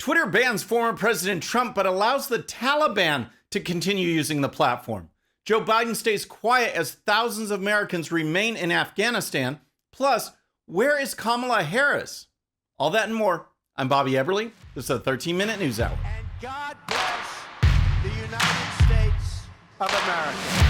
Twitter bans former President Trump but allows the Taliban to continue using the platform. Joe Biden stays quiet as thousands of Americans remain in Afghanistan. Plus, where is Kamala Harris? All that and more. I'm Bobby Eberle. This is a 13-minute news hour. And God bless the United States of America.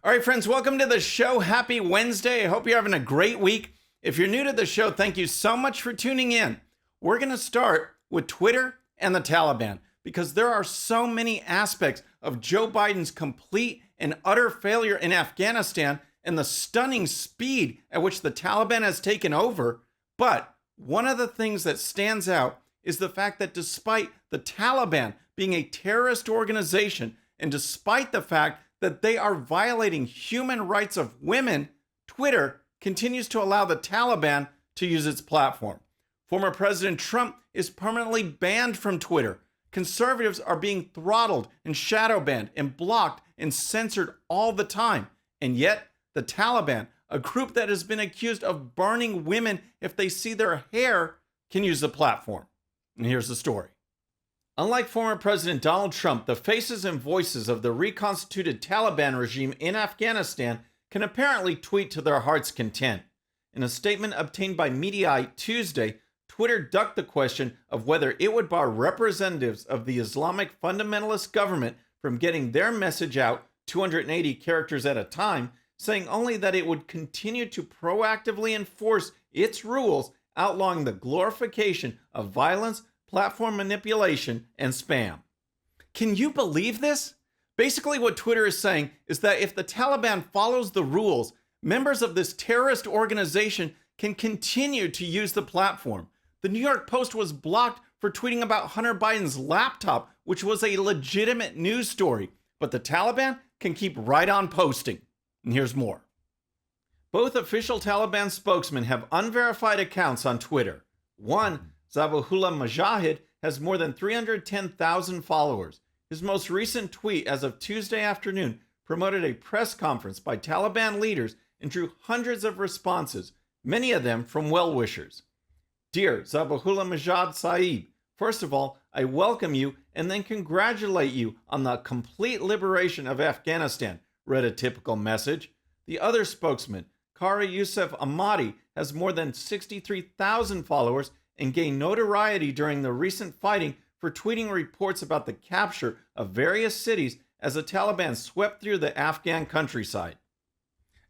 All right, friends, welcome to the show. Happy Wednesday. I hope you're having a great week. If you're new to the show, thank you so much for tuning in. We're going to start with Twitter and the Taliban because there are so many aspects of Joe Biden's complete and utter failure in Afghanistan and the stunning speed at which the Taliban has taken over. But one of the things that stands out is the fact that despite the Taliban being a terrorist organization and despite the fact that they are violating human rights of women, Twitter continues to allow the Taliban to use its platform. Former President Trump is permanently banned from Twitter. Conservatives are being throttled and shadow banned and blocked and censored all the time. And yet, the Taliban, a group that has been accused of burning women if they see their hair, can use the platform. And here's the story. Unlike former President Donald Trump, the faces and voices of the reconstituted Taliban regime in Afghanistan can apparently tweet to their heart's content. In a statement obtained by Mediaite Tuesday, Twitter ducked the question of whether it would bar representatives of the Islamic fundamentalist government from getting their message out 280 characters at a time, saying only that it would continue to proactively enforce its rules outlawing the glorification of violence, platform manipulation, and spam. Can you believe this? Basically, what Twitter is saying is that if the Taliban follows the rules, members of this terrorist organization can continue to use the platform. The New York Post was blocked for tweeting about Hunter Biden's laptop, which was a legitimate news story, but the Taliban can keep right on posting. And here's more. Both official Taliban spokesmen have unverified accounts on Twitter. One, Zabihullah Mujahid, has more than 310,000 followers. His most recent tweet as of Tuesday afternoon promoted a press conference by Taliban leaders and drew hundreds of responses, many of them from well-wishers. Dear Zabihullah Mujahid Saeed, first of all, I welcome you and then congratulate you on the complete liberation of Afghanistan, read a typical message. The other spokesman, Qari Youssef Ahmadi, has more than 63,000 followers and gained notoriety during the recent fighting for tweeting reports about the capture of various cities as the Taliban swept through the Afghan countryside.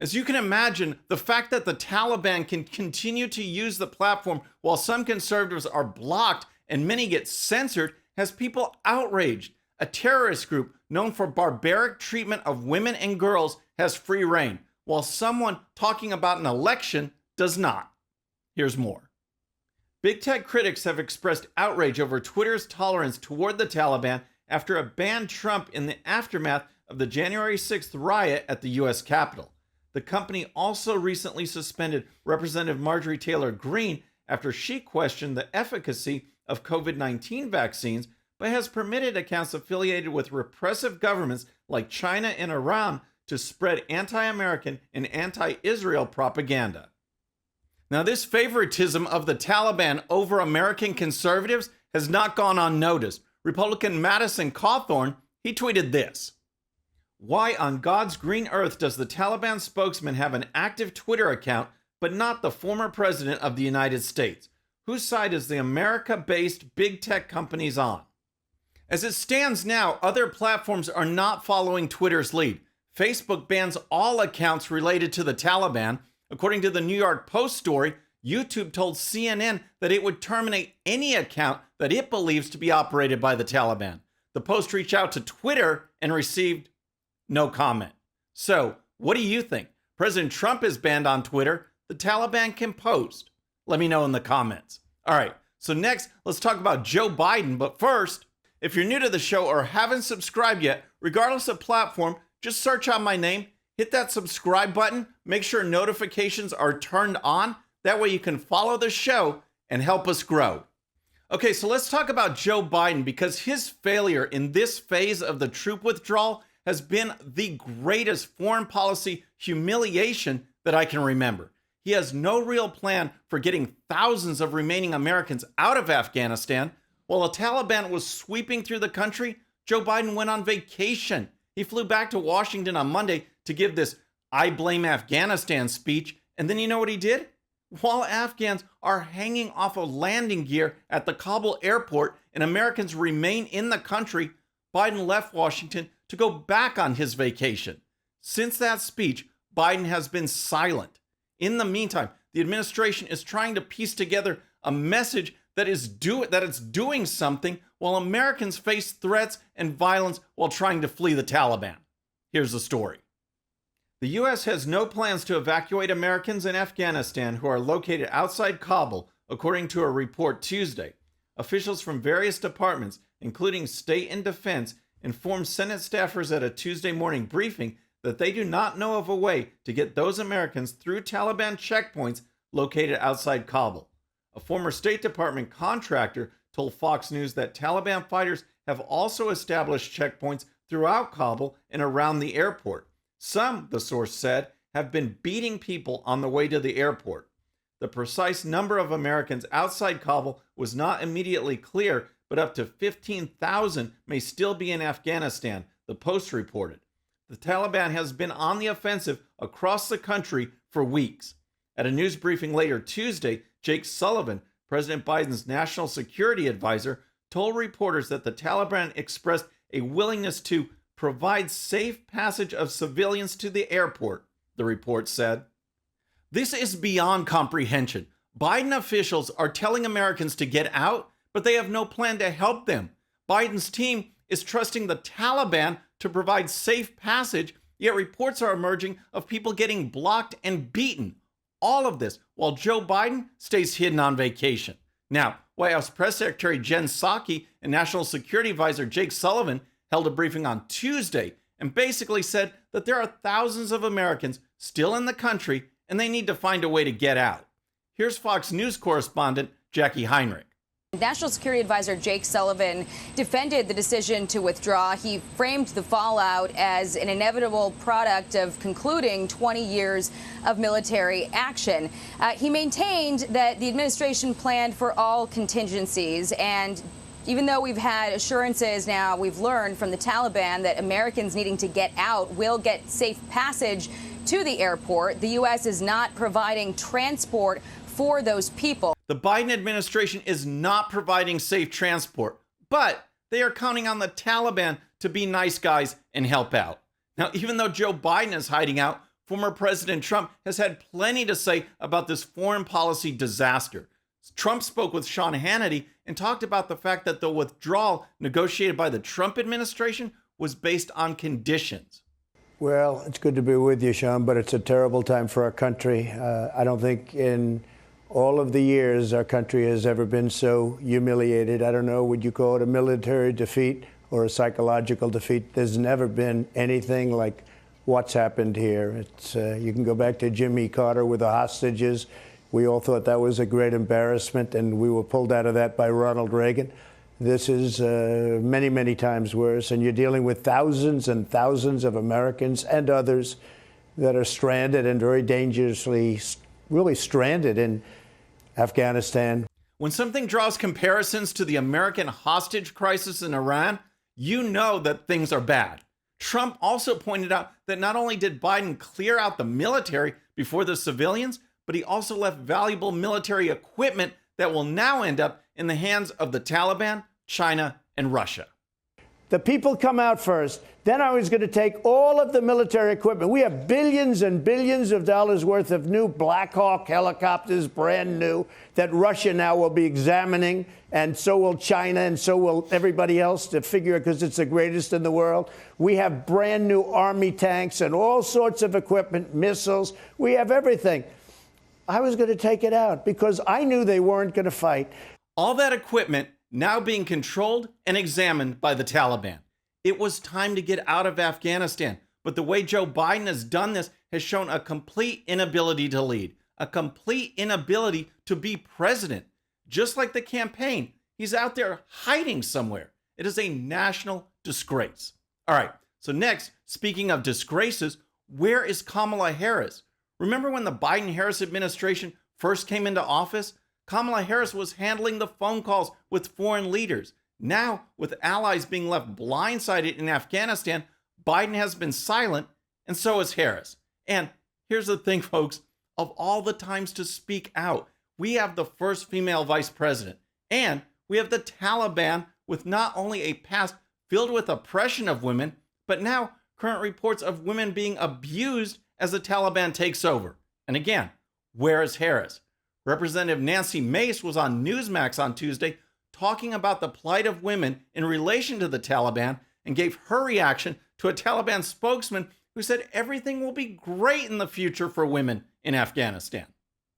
As you can imagine, the fact that the Taliban can continue to use the platform while some conservatives are blocked and many get censored has people outraged. A terrorist group known for barbaric treatment of women and girls has free reign, while someone talking about an election does not. Here's more. Big tech critics have expressed outrage over Twitter's tolerance toward the Taliban after it banned Trump in the aftermath of the January 6th riot at the U.S. Capitol. The company also recently suspended Representative Marjorie Taylor Greene after she questioned the efficacy of COVID-19 vaccines, but has permitted accounts affiliated with repressive governments like China and Iran to spread anti-American and anti-Israel propaganda. Now, this favoritism of the Taliban over American conservatives has not gone unnoticed. Republican Madison Cawthorn, he tweeted this. Why on God's green earth does the Taliban spokesman have an active Twitter account, but not the former president of the United States? Whose side is the America-based big tech companies on? As it stands now, other platforms are not following Twitter's lead. Facebook bans all accounts related to the Taliban. According to the New York Post story, YouTube told CNN that it would terminate any account that it believes to be operated by the Taliban. The Post reached out to Twitter and received no comment. So, what do you think? President Trump is banned on Twitter. The Taliban can post. Let me know in the comments. All right, so next, let's talk about Joe Biden. But first, if you're new to the show or haven't subscribed yet, regardless of platform, just search out my name, hit that subscribe button, make sure notifications are turned on. That way you can follow the show and help us grow. Okay, so let's talk about Joe Biden because his failure in this phase of the troop withdrawal has been the greatest foreign policy humiliation that I can remember. He has no real plan for getting thousands of remaining Americans out of Afghanistan. While the Taliban was sweeping through the country, Joe Biden went on vacation. He flew back to Washington on Monday to give this "I blame Afghanistan" speech. And then you know what he did? While Afghans are hanging off of landing gear at the Kabul airport and Americans remain in the country, Biden left Washington to go back on his vacation. Since that speech, Biden has been silent. In the meantime, the administration is trying to piece together a message that it's doing something while Americans face threats and violence while trying to flee the Taliban. Here's the story. The U.S. has no plans to evacuate Americans in Afghanistan who are located outside Kabul, according to a report Tuesday. Officials from various departments, including State and Defense, informed Senate staffers at a Tuesday morning briefing that they do not know of a way to get those Americans through Taliban checkpoints located outside Kabul. A former State Department contractor told Fox News that Taliban fighters have also established checkpoints throughout Kabul and around the airport. Some, the source said, have been beating people on the way to the airport. The precise number of Americans outside Kabul was not immediately clear, but up to 15,000 may still be in Afghanistan, the Post reported. The Taliban has been on the offensive across the country for weeks. At a news briefing later Tuesday, Jake Sullivan, President Biden's national security advisor, told reporters that the Taliban expressed a willingness to provide safe passage of civilians to the airport, the report said. This is beyond comprehension. Biden officials are telling Americans to get out, but they have no plan to help them. Biden's team is trusting the Taliban to provide safe passage, yet reports are emerging of people getting blocked and beaten. All of this while Joe Biden stays hidden on vacation. Now, White House Press Secretary Jen Psaki and National Security Advisor Jake Sullivan held a briefing on Tuesday and basically said that there are thousands of Americans still in the country and they need to find a way to get out. Here's Fox News correspondent Jackie Heinrich. National Security Advisor Jake Sullivan defended the decision to withdraw. He framed the fallout as an inevitable product of concluding 20 years of military action. He maintained that the administration planned for all contingencies, and even though we've had assurances now, we've learned from the Taliban that Americans needing to get out will get safe passage to the airport, the U.S. is not providing transport for those people. The Biden administration is not providing safe transport, but they are counting on the Taliban to be nice guys and help out. Now, even though Joe Biden is hiding out, former President Trump has had plenty to say about this foreign policy disaster. Trump spoke with Sean Hannity and talked about the fact that the withdrawal negotiated by the Trump administration was based on conditions. Well, it's good to be with you, Sean, but it's a terrible time for our country. I don't think in all of the years our country has ever been so humiliated. I don't know, would you call it a military defeat or a psychological defeat? There's never been anything like what's happened here. You can go back to Jimmy Carter with the hostages. We all thought that was a great embarrassment, and we were pulled out of that by Ronald Reagan. This is many, many times worse, and you're dealing with thousands and thousands of Americans and others that are stranded and very dangerously, really stranded in Afghanistan. When something draws comparisons to the American hostage crisis in Iran, you know that things are bad. Trump also pointed out that not only did Biden clear out the military before the civilians, but he also left valuable military equipment that will now end up in the hands of the Taliban, China, and Russia. The people come out first. Then I was going to take all of the military equipment. We have billions and billions of dollars worth of new Black Hawk helicopters, brand new, that Russia now will be examining, and so will China, and so will everybody else to figure it, because it's the greatest in the world. We have brand new Army tanks and all sorts of equipment, missiles. We have everything. I was going to take it out because I knew they weren't going to fight. All that equipment now being controlled and examined by the Taliban. It was time to get out of Afghanistan, but the way Joe Biden has done this has shown a complete inability to lead, a complete inability to be president. Just like the campaign, he's out there hiding somewhere. It is a national disgrace. All right, So next, speaking of disgraces, where is Kamala Harris? Remember when the Biden-Harris administration first came into office? Kamala Harris was handling the phone calls with foreign leaders. Now, with allies being left blindsided in Afghanistan, Biden has been silent, and so has Harris. And here's the thing, folks, of all the times to speak out, we have the first female vice president, and we have the Taliban with not only a past filled with oppression of women, but now current reports of women being abused as the Taliban takes over. And again, where is Harris? Representative Nancy Mace was on Newsmax on Tuesday talking about the plight of women in relation to the Taliban and gave her reaction to a Taliban spokesman who said everything will be great in the future for women in Afghanistan.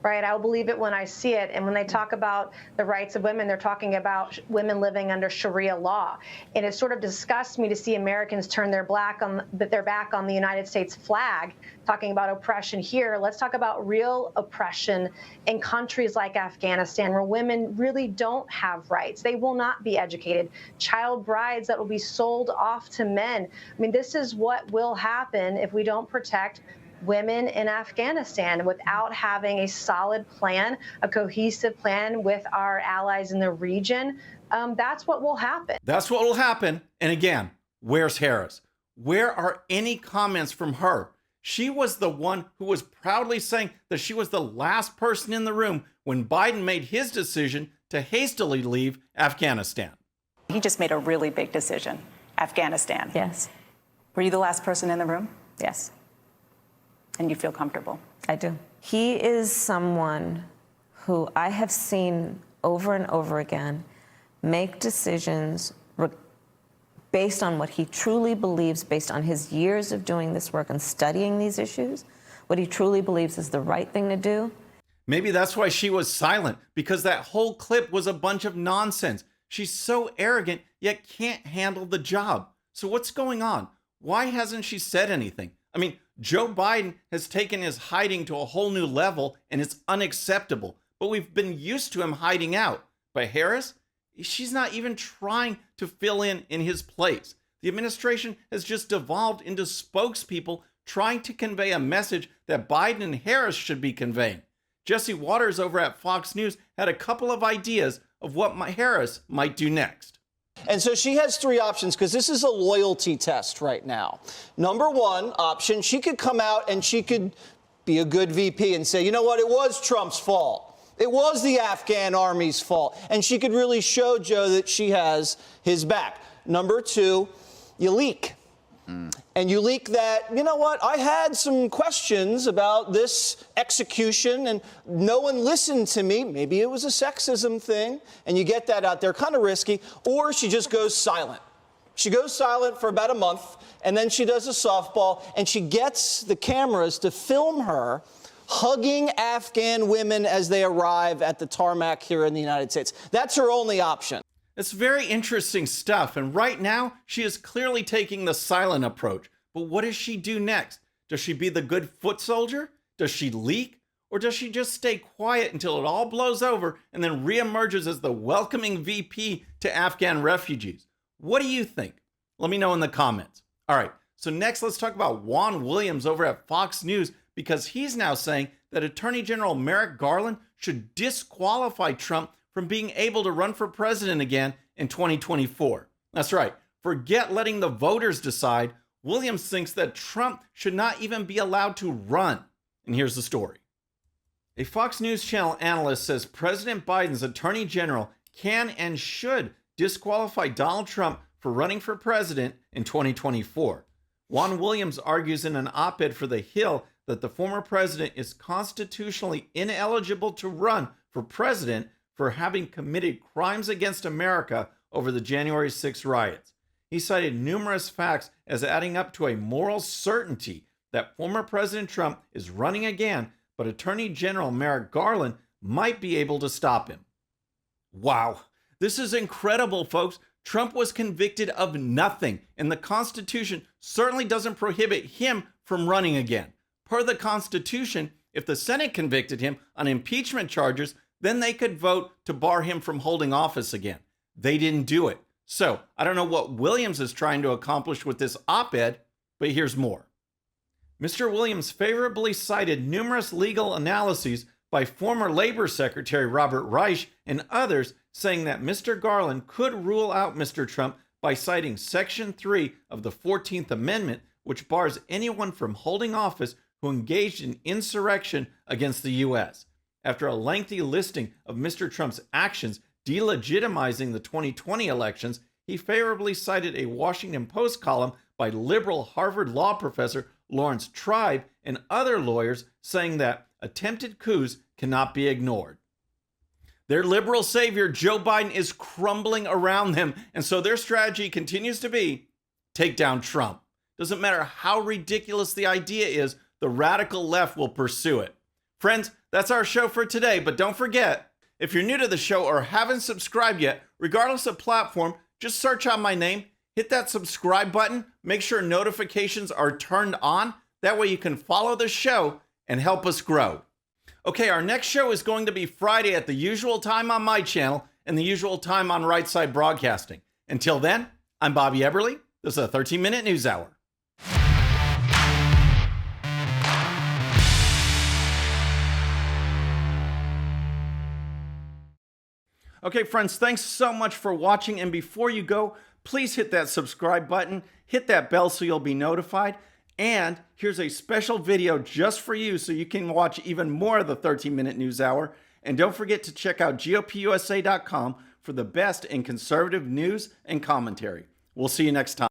Right, I'll believe it when I see it. And when they talk about the rights of women, they're talking about women living under Sharia law. And it sort of disgusts me to see Americans turn their back on the United States flag, talking about oppression here. Let's talk about real oppression in countries like Afghanistan, where women really don't have rights. They will not be educated. Child brides that will be sold off to men. I mean, this is what will happen if we don't protect women in Afghanistan without having a solid plan, a cohesive plan with our allies in the region. That's what will happen. That's what will happen. And again, where's Harris? Where are any comments from her? She was the one who was proudly saying that she was the last person in the room when Biden made his decision to hastily leave Afghanistan. He just made a really big decision. Afghanistan. Yes. Were you the last person in the room? Yes. And you feel comfortable? I do. He is someone who I have seen over and over again make decisions based on what he truly believes, based on his years of doing this work and studying these issues, what he truly believes is the right thing to do. Maybe that's why she was silent, because that whole clip was a bunch of nonsense. She's so arrogant, yet can't handle the job. So what's going on? Why hasn't she said anything? I mean, Joe Biden has taken his hiding to a whole new level, and it's unacceptable. But we've been used to him hiding out. But Harris, she's not even trying to fill in his place. The administration has just devolved into spokespeople trying to convey a message that Biden and Harris should be conveying. Jesse Waters over at Fox News had a couple of ideas of what Harris might do next. And so she has three options, because this is a loyalty test right now. Number one option, she could come out and she could be a good VP and say, you know what, it was Trump's fault. It was the Afghan army's fault. And she could really show Joe that she has his back. Number two, you leak. And you leak that, you know what, I had some questions about this execution and no one listened to me. Maybe it was a sexism thing, and you get that out there, kind of risky. Or she just goes silent. She goes silent for about a month, and then she does a softball, and she gets the cameras to film her hugging Afghan women as they arrive at the tarmac here in the United States. That's her only option. It's very interesting stuff, and right now, she is clearly taking the silent approach. But what does she do next? Does she be the good foot soldier? Does she leak? Or does she just stay quiet until it all blows over and then reemerges as the welcoming VP to Afghan refugees? What do you think? Let me know in the comments. All right, so next let's talk about Juan Williams over at Fox News, because he's now saying that Attorney General Merrick Garland should disqualify Trump from being able to run for president again in 2024. That's right. Forget letting the voters decide. Williams thinks that Trump should not even be allowed to run. And here's the story. A Fox News Channel analyst says President Biden's attorney general can and should disqualify Donald Trump for running for president in 2024. Juan Williams argues in an op-ed for The Hill that the former president is constitutionally ineligible to run for president for having committed crimes against America over the January 6 riots. He cited numerous facts as adding up to a moral certainty that former President Trump is running again, but Attorney General Merrick Garland might be able to stop him. Wow, this is incredible, folks. Trump was convicted of nothing, and the Constitution certainly doesn't prohibit him from running again. Per the Constitution, if the Senate convicted him on impeachment charges, then they could vote to bar him from holding office again. They didn't do it. So, I don't know what Williams is trying to accomplish with this op-ed, but here's more. Mr. Williams favorably cited numerous legal analyses by former Labor Secretary Robert Reich and others, saying that Mr. Garland could rule out Mr. Trump by citing Section 3 of the 14th Amendment, which bars anyone from holding office who engaged in insurrection against the U.S. After a lengthy listing of Mr. Trump's actions delegitimizing the 2020 elections, he favorably cited a Washington Post column by liberal Harvard law professor Lawrence Tribe and other lawyers, saying that attempted coups cannot be ignored. Their liberal savior, Joe Biden, is crumbling around them, and so their strategy continues to be take down Trump. Doesn't matter how ridiculous the idea is, the radical left will pursue it. Friends, that's our show for today, but don't forget, if you're new to the show or haven't subscribed yet, regardless of platform, just search out my name, hit that subscribe button, make sure notifications are turned on. That way you can follow the show and help us grow. Okay, our next show is going to be Friday at the usual time on my channel and the usual time on Right Side Broadcasting. Until then, I'm Bobby Eberle. This is a 13-minute news hour. Okay, friends, thanks so much for watching. And before you go, please hit that subscribe button, hit that bell so you'll be notified. And here's a special video just for you so you can watch even more of the 13-minute news hour. And don't forget to check out GOPUSA.com for the best in conservative news and commentary. We'll see you next time.